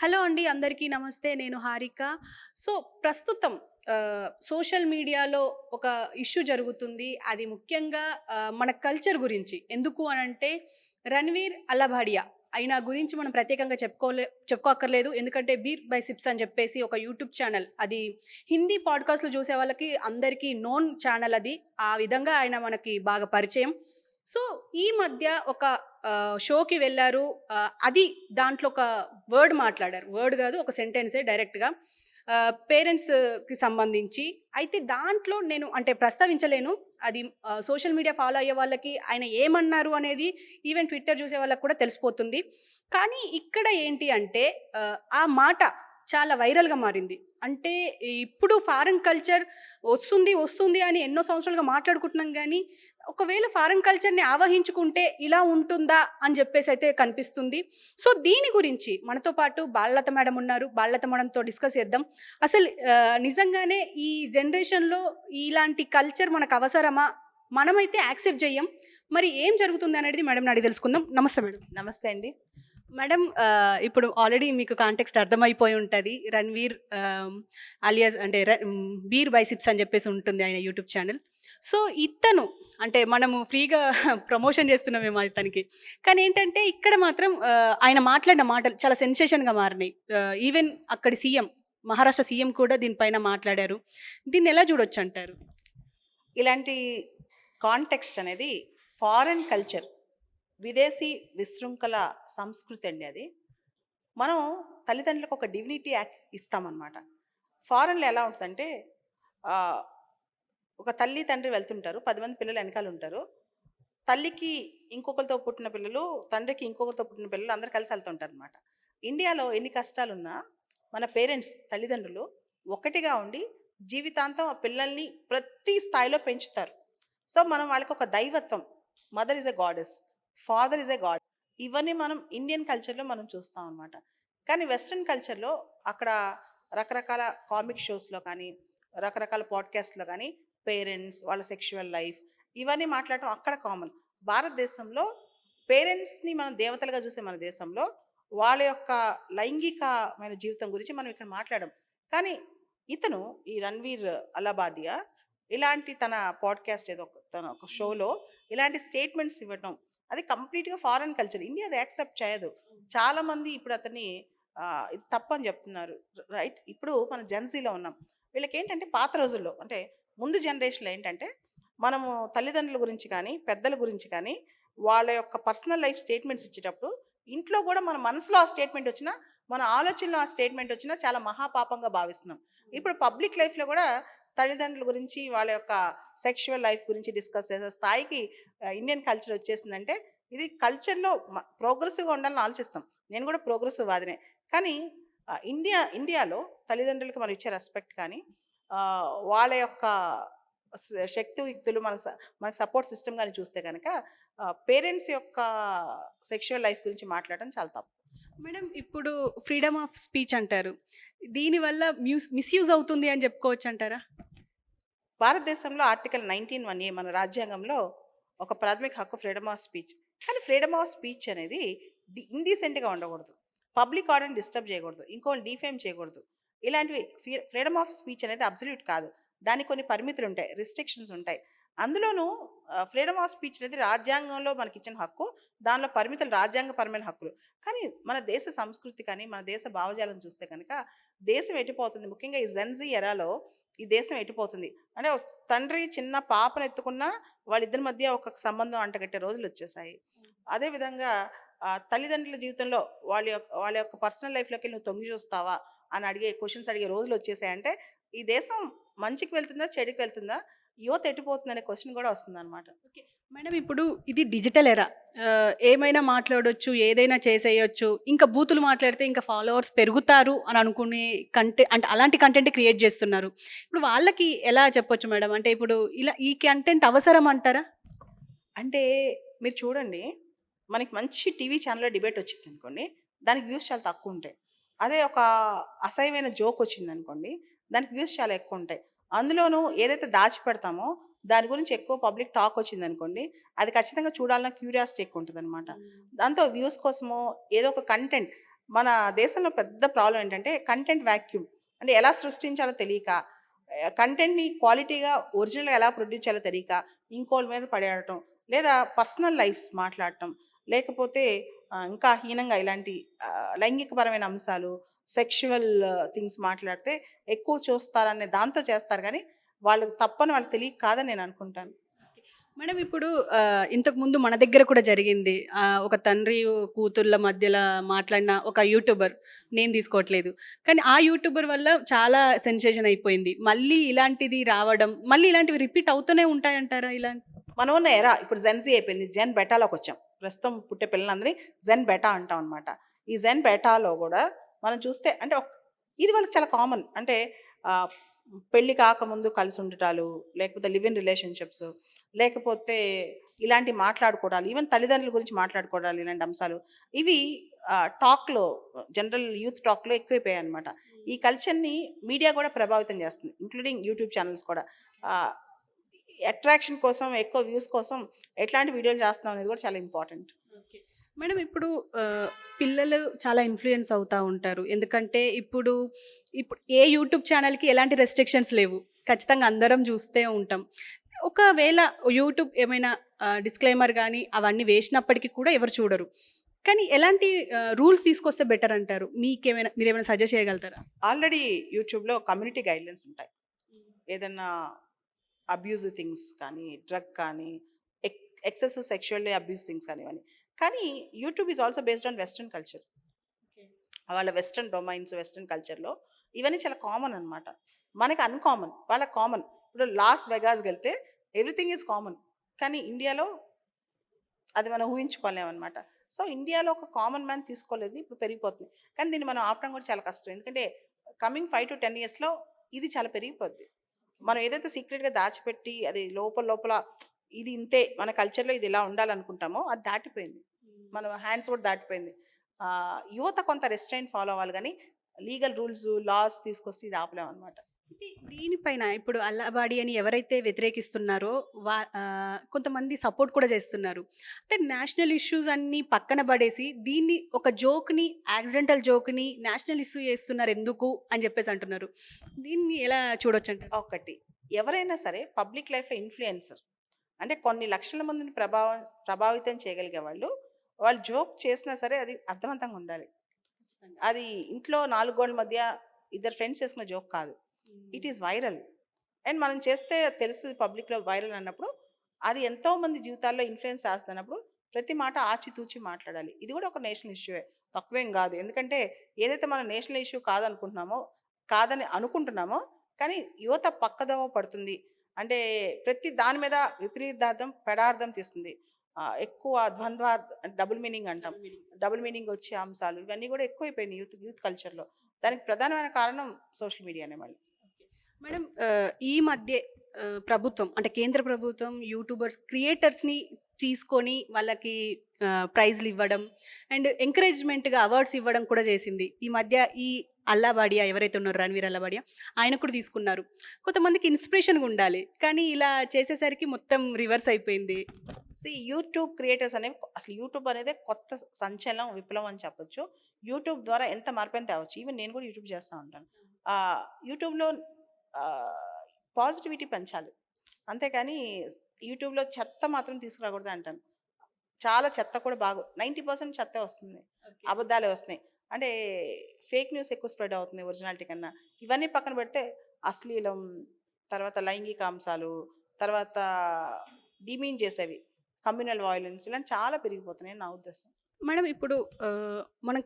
Hello అండి. అందరికీ నమస్తే. నేను హారిక. సో, ప్రస్తుతం సోషల్ మీడియాలో ఒక ఇష్యూ జరుగుతుంది. అది ముఖ్యంగా మన కల్చర్ గురించి. ఎందుకు అనంటే 'రణ్వీర్ అలభాడియా' ఆయన గురించి మనం ప్రత్యేకంగా చెప్పుకోక్కర్లేదు. ఎందుకంటే 'బీర్ బై సిప్స్' అని చెప్పేసి ఒక యూట్యూబ్ ఛానల్. అది హిందీ పాడ్‌కాస్ట్‌లు చూసే వాళ్ళకి అందరికీ నోన్ ఛానల్ అది. ఆ విధంగా ఆయన మనకి బాగా పరిచయం. సో, ఈ మధ్య ఒక షోకి వెళ్లారు. అది దాంట్లో ఒక వర్డ్ మాట్లాడారు. వర్డ్ గాదు, ఒక సెంటెన్సే డైరెక్ట్‌గా. పేరెంట్స్‌కి సంబంధించి. అయితే దాంట్లో నేను అంటే ప్రస్తావించలేను. అది సోషల్ మీడియా ఫాలో అయ్యే వాళ్ళకి ఆయన ఏమన్నారు అనేది ఈవెన్ ట్విట్టర్ చూసే వాళ్ళకి కూడా తెలిసిపోతుంది. కానీ ఇక్కడ ఏంటి అంటే ఆ మాట చాలా వైరల్‌గా మారింది. అంటే ఇప్పుడు ఫారెన్ కల్చర్ వస్తుంది అని ఎన్నో సంవత్సరాలుగా మాట్లాడుకుంటున్నాం గానీ, ఒకవేళ ఫారెన్ కల్చర్‌ని ఆవహించుకుంటే ఇలా ఉంటుందా అని జెప్పేసయితే కనిపిస్తుంది. సో, దీని గురించి మనతో పాటు బాలలత మేడం ఉన్నారు. బాలలత మేడంతో డిస్కస్ చేద్దాం. అసలు నిజంగానే ఈ జనరేషన్‌లో ఇలాంటి కల్చర్ మనకవసరమా? మనమైతే యాక్సెప్ట్ జెయ్యం. మరి ఏం జరుగుతుందనేది మేడంని అడిగి తెలుసుకుందాం. నమస్తే మేడం. నమస్తే అండి. మేడం, ఇప్పుడు ఆల్రెడీ మీకు కాంటెక్స్ట్ అర్థమైపోయి ఉంటది. 'రణ్వీర్' అలియాస్ అంటే 'బీర్ బై సిప్స్' అని చెప్పేసి ఉంటుంది ఆయన యూట్యూబ్ ఛానల్. సో, ఇతను అంటే మనము ఫ్రీగా ప్రమోషన్ చేస్తున్నామేమో ఇతనికి. కానీ ఏంటంటే ఇక్కడ మాత్రం ఆయన మాట్లాడిన మాటలు చాలా సెన్సేషన్‌గా మారినాయి. ఈవెన్ అక్కడి సీఎం, మహారాష్ట్ర సీఎం కూడా దీనిపైన మాట్లాడారు. దీన్నెలా చూడొచ్చంటారు? ఇలాంటి కాంటెక్స్ట్ అనేది ఫారెన్ కల్చర్, విదేశీ విశృంఖల సంస్కృతి అండి అది. మనం తల్లిదండ్రులకు ఒక డిగ్నిటీ యాక్స్ ఇస్తామన్నమాట. ఫారెన్‌లో ఎలా ఉంటదంటే ఆహ్, ఒక తల్లి, తండ్రి వెళ్తుంటారు. 10 మంది పిల్లలు ఎనకాల ఉంటారు. తల్లికి ఇంకొకరితో పుట్టిన పిల్లలు, తండ్రికి ఇంకొకరితో పుట్టిన పిల్లలు అందరూ కలిసి వెళ్తుంటారనమాట. ఇండియాలో ఎన్ని కష్టాలున్నా మన పేరెంట్స్, తల్లిదండ్రులు ఒకటిగా ఉండి జీవితాంతం ఆ పిల్లల్ని ప్రతి స్థాయిలో పెంచుతారు. సో, మనం వాళ్ళకి ఒక దైవత్వం. Mother is a goddess, father is a God. ఇవన్నీ మనం ఇండియన్ కల్చర్‌లో మనం చూస్తాం అనమాట. కానీ వెస్ట్రన్ కల్చర్‌లో అక్కడ రకరకాల కామిక్ షోస్‌లో కానీ, రకరకాల పాడ్‌కాస్ట్‌లో కానీ పేరెంట్స్, వాళ్ళ సెక్షువల్ లైఫ్ ఇవన్నీ మాట్లాడటం అక్కడ కామన్. భారతదేశంలో పేరెంట్స్‌ని మనం దేవతలుగా చూసే మన దేశంలో వాళ్ళ యొక్క లైంగికమైన జీవితం గురించి మనం ఇక్కడ మాట్లాడం. కానీ ఇతను ఈ 'రణ్వీర్ అలబాదియా' ఇలాంటి తన పాడ్‌కాస్ట్ ఏదో తన ఒక షోలో ఇలాంటి స్టేట్మెంట్స్ ఇవ్వటం అది కంప్లీట్‌గా ఫారెన్ కల్చర్. ఇండియా అది యాక్సెప్ట్ చేయదు. చాలామంది ఇప్పుడు అతన్ని ఇది తప్పని చెప్తున్నారు. రైట్. ఇప్పుడు మనం జెన్‌జీలో ఉన్నాం. వీళ్ళకేంటంటే పాత రోజుల్లో అంటే ముందు జనరేషన్‌లో ఏంటంటే మనము తల్లిదండ్రుల గురించి కానీ, పెద్దల గురించి కానీ, వాళ్ళ యొక్క పర్సనల్ లైఫ్ స్టేట్మెంట్స్ ఇచ్చేటప్పుడు ఇంట్లో కూడా మన మనసులో ఆ స్టేట్మెంట్ వచ్చినా, మన ఆలోచనలో ఆ స్టేట్మెంట్ వచ్చినా చాలా మహాపాపంగా భావిస్తున్నాం. ఇప్పుడు పబ్లిక్ లైఫ్‌లో కూడా తల్లిదండ్రుల గురించి, వాళ్ళ యొక్క సెక్షువల్ లైఫ్ గురించి డిస్కస్ చేసే స్థాయికి ఇండియన్ కల్చర్ వచ్చేసిందంటే, ఇది కల్చర్‌లో ప్రోగ్రెసివ్‌గా ఉండాలని ఆలోచిస్తాం. నేను కూడా ప్రోగ్రెసివ్ వాదినే. కానీ ఇండియాలో తల్లిదండ్రులకు మనం ఇచ్చే రెస్పెక్ట్ కానీ, వాళ్ళ యొక్క శక్తియుక్తులు మనకు సపోర్ట్ సిస్టమ్ గాని చూస్తే గనక పేరెంట్స్ యొక్క సెక్షువల్ లైఫ్ గురించి మాట్లాడడం చాలా తప్పు. మేడం, ఇప్పుడు ఫ్రీడమ్ ఆఫ్ స్పీచ్ అంటారు. దీనివల్ల మిస్‌యూజ్ అవుతుంది అని చెప్పుకోవచ్చంటారా? భారతదేశంలో ఆర్టికల్ 19(1)(a) మన రాజ్యాంగంలో ఒక ప్రాథమిక హక్కు ఫ్రీడమ్ ఆఫ్ స్పీచ్. కానీ ఫ్రీడమ్ ఆఫ్ స్పీచ్ అనేది ఇండీసెంట్‌గా ఉండకూడదు. పబ్లిక్ ఆర్డర్‌ని డిస్టర్బ్ చేయకూడదు. ఇంకోళ్ళని డిఫేమ్ చేయకూడదు. ఇలాంటివి ఫ్రీడమ్ ఆఫ్ స్పీచ్ అనేది అబ్సల్యూట్ కాదు. దానికి కొన్ని పరిమితులు ఉంటాయి. రిస్ట్రిక్షన్స్ ఉంటాయి. అందులోనూ ఫ్రీడమ్ ఆఫ్ స్పీచ్ అనేది రాజ్యాంగంలో మనకిచ్చిన హక్కు. దానిలో పరిమితులు రాజ్యాంగపరమైన హక్కులు. కానీ మన దేశ సంస్కృతి కానీ, మన దేశ భావజాలం చూస్తే కనుక దేశం ఎటుపోతుంది. ముఖ్యంగా ఈ జెన్‌జీ ఎరాలో ఈ దేశం ఎటుపోతుంది. అంటే ఒక తండ్రి చిన్న పాపను ఎత్తుకున్నా వాళ్ళిద్దరి మధ్య ఒక సంబంధం అంటగట్టే రోజులొచ్చేసాయి. అదేవిధంగా తల్లిదండ్రుల జీవితంలో వాళ్ళ యొక్క పర్సనల్ లైఫ్‌లోకెళ్ళి నువ్వు తొంగి చూస్తావా అని అడిగే క్వెషన్స్ అడిగే రోజులొచ్చేసాయంటే, ఈ దేశం మంచికి వెళ్తుందా? చెడుకి వెళ్తుందా? యువత ఎటుపోతుందనే క్వెషన్ కూడా వస్తుందనమాట. ఓకే. మేడం, ఇప్పుడు ఇది డిజిటల్ ఎరా. ఏమైనా మాట్లాడొచ్చు, ఏదైనా చేసేయొచ్చు. ఇంకా బూతులు మాట్లాడితే ఇంకా ఫాలోవర్స్ పెరుగుతారు అని అనుకునే అంటే అలాంటి కంటెంట్ క్రియేట్ చేస్తున్నారు. ఇప్పుడు వాళ్ళకి ఎలా చెప్పొచ్చు మేడం? అంటే ఇప్పుడు ఇలా ఈ కంటెంట్ అవసరం అంటారా? అంటే మీరు చూడండి, మనకి మంచి టీవీ ఛానెల్‌లో డిబేట్ వచ్చిందనుకోండి, దానికి వ్యూస్ చాలా తక్కువుంటాయి. అదే ఒక అసహ్యమైన జోక్ వచ్చిందనుకోండి, దానికి వ్యూస్ చాలా ఎక్కువుంటాయి. అందులోనూ ఏదైతే దాచిపెడతామో, దాని గురించి ఎక్కువ పబ్లిక్ టాక్ వచ్చిందనుకోండి, అది ఖచ్చితంగా చూడాలన్న క్యూరియాసిటీ ఎక్కువుంటదనమాట. దాంతో వ్యూస్ కోసమో ఏదో ఒక కంటెంట్ మన దేశంలో పెద్ద ప్రాబ్లం ఏంటంటే కంటెంట్ వాక్యూమ్. అంటే ఎలా సృష్టించాలో తెలియక, కంటెంట్‌ని క్వాలిటీగా ఒరిజినల్‌గా ఎలా ప్రొడ్యూస్ చేయాలో తెలియక, ఇంకోళ్ళ మీద పడేయడటం, లేదా పర్సనల్ లైఫ్స్ మాట్లాడటం, లేకపోతే ఇంకా హీనంగా ఇలాంటి లైంగికపరమైన అంశాలు, సెక్షువల్ థింగ్స్ మాట్లాడితే ఎక్కువ చూస్తారనే దాంతో చేస్తారు గానీ, వాళ్ళకి తప్పని వాళ్ళకి తెలియక కాదని నేను అనుకుంటాను. మేడం ఇప్పుడు ఇంతకుముందు మన దగ్గర కూడా జరిగింది. ఒక తండ్రి, కూతుర్ల మధ్యల మాట్లాడిన ఒక యూట్యూబర్, నేమ్ తీసుకోవట్లేదు. కానీ ఆ యూట్యూబర్ వల్ల చాలా సెన్సేషన్ అయిపోయింది. మళ్ళీ ఇలాంటిది రావడం, మళ్ళీ ఇలాంటివి రిపీట్ అవుతూనే ఉంటాయంటారా ఇలాంటి? మనం ఉన్న ఎరా ఇప్పుడు జెన్‌జీ అయిపోయింది. జెన్ బెటాలోకొచ్చాం. ప్రస్తుతం పుట్టే పిల్లలందరినీ జెన్ బెటా అంటాం అనమాట. ఈ జెన్ బెటాలో గూడా మనం చూస్తే అంటే ఇది వాళ్ళకి చాలా కామన్. అంటే ఆహ్, పెళ్లి కాకముందు కలిసి ఉండటాలు, లేకపోతే లివ్ ఇన్ రిలేషన్‌షిప్స్, లేకపోతే ఇలాంటివి మాట్లాడుకోవడాలు, ఈవెన్ తల్లిదండ్రుల గురించి మాట్లాడుకోవడాలు ఇలాంటి అంశాలు. ఇవి టాక్‌లో జనరల్ యూత్ టాక్‌లో ఎక్కువైపోయాయన్నమాట. ఈ కల్చర్‌ని మీడియా గూడా ప్రభావితం చేస్తుంది. ఇంక్లూడింగ్ యూట్యూబ్ ఛానెల్స్ కూడా. ఆహ్ అట్రాక్షన్ కోసం, ఎక్కువ వ్యూస్ కోసం ఎట్లాంటి వీడియోలు చేస్తున్నాం అనేది కూడా చాలా ఇంపార్టెంట్. ఓకే. మేడం ఇప్పుడు పిల్లలు చాలా ఇన్‌ఫ్లూయెన్స్ అవుతా ఉంటారు. ఎందుకంటే ఇప్పుడు, ఇప్పుడు ఏ యూట్యూబ్ ఛానెల్‌కి ఎలాంటి రెస్ట్రిక్షన్స్ లేవు. ఖచ్చితంగా అందరం చూస్తే ఉంటాం. ఒకవేళ యూట్యూబ్ ఏమైనా డిస్క్లైమర్ గాని అవన్నీ వేసినప్పటికి కూడా ఎవరు చూడరు. కానీ ఎలాంటి రూల్స్ తీసుకొస్తే బెటర్ అంటారు? మీరేమైనా సజెస్ట్ చేయగలుగుతారా? ఆల్రెడీ యూట్యూబ్‌లో కమ్యూనిటీ గైడ్‌లైన్స్ ఉంటాయి. ఏదన్నా అబ్యూజివ్ థింగ్స్ కానీ, డ్రగ్ కానీ, ఎక్ ఎక్సెసివ్ సెక్షువల్లీ అబ్యూస్ థింగ్స్ కానివ్వండి. కానీ YouTube is also based on western culture. వాళ్ళ వెస్టర్న్ డొమైన్స్, వెస్టర్న్ కల్చర్‌లో ఇవన్నీ చాలా కామన్ అనమాట. మనకి అన్‌కామన్. వాళ్ళకి కామన్. ఇప్పుడు లాస్ వెగాస్‌కెళ్తే ఎవ్రీథింగ్ ఈజ్ కామన్. కానీ ఇండియాలో అది మనం ఊహించుకోలేమనమాట. సో, ఇండియాలో ఒక కామన్ మ్యాన్ తీసుకోలేదు. ఇప్పుడు పెరిగిపోతుంది. కానీ దీన్ని మనం ఆపడం కూడా చాలా కష్టం. ఎందుకంటే కమింగ్ 5-10 ఇయర్స్‌లో ఇది చాలా పెరిగిపోద్ది. మనం ఏదైతే సీక్రెట్‌గా దాచిపెట్టి అది లోపల లోపల ఇది ఇంతే మన కల్చర్‌లో ఇది ఇలా ఉండాలనుకుంటామో అది దాటిపోయింది. మన హ్యాండ్స్ కూడా దాటిపోయింది. యువత కొంత రెస్ట్రెయింట్ ఫాలో అవ్వాలి గానీ లీగల్ రూల్స్, లాస్ తీసుకొస్తే ఇది ఆపలేమనమాట. దీనిపైన ఇప్పుడు అల్లాబాడి అని ఎవరైతే వ్యతిరేకిస్తున్నారో కొంతమంది సపోర్ట్ కూడా చేస్తున్నారు. అంటే నేషనల్ ఇష్యూస్ అన్నీ పక్కన పడేసి దీన్ని ఒక జోక్‌ని, యాక్సిడెంటల్ జోక్‌ని నేషనల్ ఇష్యూ చేస్తున్నారు ఎందుకు అని చెప్పేసి అంటున్నారు. దీన్ని ఎలా చూడొచ్చంటారు? ఒకటి ఎవరైనా సరే పబ్లిక్ లైఫ్‌లో ఇన్‌ఫ్లుయెన్సర్ అంటే కొన్ని లక్షల మందిని ప్రభావితం చేయగలిగే వాళ్ళు, వాళ్ళు జోక్ చేసినా సరే అది అర్థవంతంగా ఉండాలి. అది ఇంట్లో 4 గోడల మధ్య ఇద్దరు ఫ్రెండ్స్ చేసుకున్న జోక్ కాదు. It is viral. అండ్ మనం చేస్తే తెలుసు పబ్లిక్‌లో వైరల్ అన్నప్పుడు, అది ఎంతోమంది జీవితాల్లో ఇన్‌ఫ్లుయెన్స్ చేస్తున్నప్పుడు, ప్రతి మాట ఆచితూచి మాట్లాడాలి. ఇది కూడా ఒక నేషనల్ ఇష్యూయే. తక్కువేం గాదు. ఎందుకంటే ఏదైతే మనం నేషనల్ ఇష్యూ కాదని అనుకుంటున్నామో, కానీ యువత పక్కదోవ పడుతుంది. అంటే ప్రతి దాని మీద విపరీతార్థం, పెడార్థం తీస్తుంది. ఎక్కువ డబుల్ మీనింగ్ అంటాం. డబుల్ మీనింగ్ వచ్చే అంశాలు ఇవన్నీ కూడా ఎక్కువైపోయినాయి యూత్ యూత్ కల్చర్‌లో. దానికి ప్రధానమైన కారణం సోషల్ మీడియానే మళ్ళీ. మేడం ఈ మధ్యే ప్రభుత్వం అంటే కేంద్ర ప్రభుత్వం యూట్యూబర్స్ క్రియేటర్స్‌ని తీసుకొని వాళ్ళకి ప్రైజ్‌లు ఇవ్వడం అండ్ ఎంకరేజ్‌మెంట్‌గా అవార్డ్స్ ఇవ్వడం కూడా చేసింది. ఈ మధ్య ఈ అల్లాబాడియా ఎవరైతే ఉన్నారో రణవీర్ అల్లాబాడియా ఆయన కూడా తీసుకున్నారు. కొంతమందికి ఇన్స్పిరేషన్‌గా ఉండాలి. కానీ ఇలా చేసేసరికి మొత్తం రివర్స్ అయిపోయింది. యూట్యూబ్ క్రియేటర్స్ అనేవి అసలు యూట్యూబ్ అనేదే కొత్త సంచలనం, విప్లవం అని చెప్పొచ్చు. యూట్యూబ్ ద్వారా ఎంత మార్పైనా తేవచ్చు. ఈవెన్ నేను కూడా యూట్యూబ్ చేస్తా ఉంటాను. యూట్యూబ్‌లో పాజిటివిటీ పెంచాలి. అంతేగాని యూట్యూబ్‌లో చెత్త మాత్రం తీసుకురాకూడదు అంటాను. చాలా చెత్త కూడా 90% చెత్తే వస్తుంది. అబద్ధాలే వస్తున్నాయి. అంటే ఫేక్ న్యూస్ ఎక్కువ స్ప్రెడ్ అవుతుంది ఒరిజినాలిటీ కన్నా. ఇవన్నీ పక్కన పెడితే అశ్లీలం, తర్వాత లైంగిక అంశాలు, తర్వాత డీమీన్ చేసేవి, కమ్యూనల్ వయలెన్స్ ఇలాంటి చాలా పెరిగిపోతున్నాయని నా ఉద్దేశం. మేడం ఇప్పుడు మనం